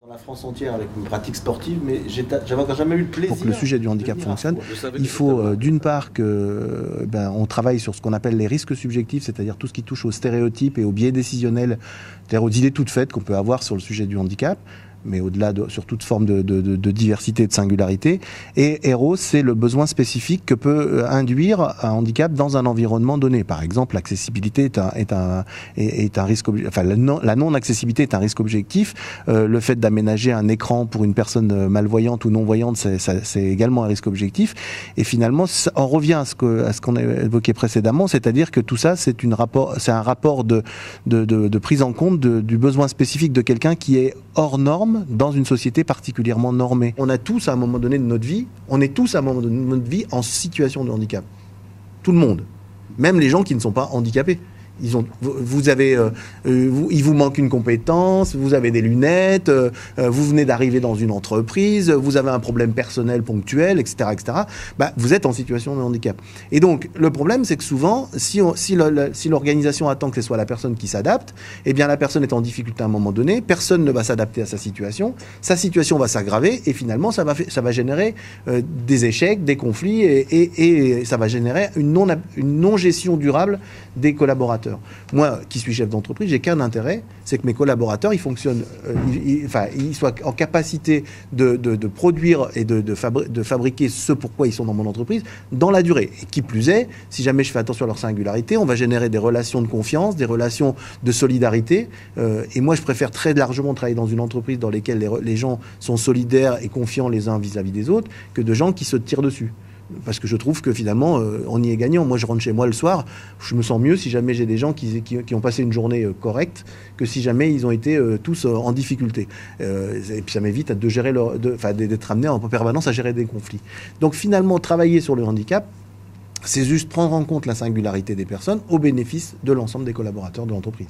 Dans la France entière avec une pratique sportive, mais j'avais encore jamais eu le plaisir. Pour que le sujet du handicap fonctionne, il faut d'une part que on travaille sur ce qu'on appelle les risques subjectifs, c'est-à-dire tout ce qui touche aux stéréotypes et aux biais décisionnels, c'est-à-dire aux idées toutes faites qu'on peut avoir sur le sujet du handicap, mais au-delà sur toute forme de diversité et de singularité. Et Eros, c'est le besoin spécifique que peut induire un handicap dans un environnement donné. Par exemple, l'accessibilité est un risque, enfin la non-accessibilité est un risque objectif. Le fait d'aménager un écran pour une personne malvoyante ou non-voyante, c'est également un risque objectif. Et finalement, on revient à ce qu'on a évoqué précédemment, c'est-à-dire que tout ça, c'est un rapport de prise en compte du besoin spécifique de quelqu'un qui est hors norme dans une société particulièrement normée. On a tous à un moment donné de notre vie, on est tous à un moment donné de notre vie en situation de handicap. Tout le monde. Même les gens qui ne sont pas handicapés. Il vous manque une compétence, vous avez des lunettes, vous venez d'arriver dans une entreprise, vous avez un problème personnel ponctuel, etc., etc. Vous êtes en situation de handicap. Et donc, le problème, c'est que souvent, si l'organisation attend que ce soit la personne qui s'adapte, eh bien, la personne est en difficulté à un moment donné, personne ne va s'adapter à sa situation va s'aggraver, et finalement, ça va générer des échecs, des conflits, et ça va générer une non-gestion durable des collaborateurs. Moi, qui suis chef d'entreprise, j'ai qu'un intérêt, c'est que mes collaborateurs, ils fonctionnent, ils soient en capacité de produire et de fabriquer ce pourquoi ils sont dans mon entreprise dans la durée. Et qui plus est, si jamais je fais attention à leur singularité, on va générer des relations de confiance, des relations de solidarité. Et moi, je préfère très largement travailler dans une entreprise dans laquelle les gens sont solidaires et confiants les uns vis-à-vis des autres que de gens qui se tirent dessus. Parce que je trouve que finalement, on y est gagnant. Moi, je rentre chez moi le soir, je me sens mieux si jamais j'ai des gens qui ont passé une journée correcte que si jamais ils ont été tous en difficulté. Et puis ça m'évite d'être amené en permanence à gérer des conflits. Donc finalement, travailler sur le handicap, c'est juste prendre en compte la singularité des personnes au bénéfice de l'ensemble des collaborateurs de l'entreprise.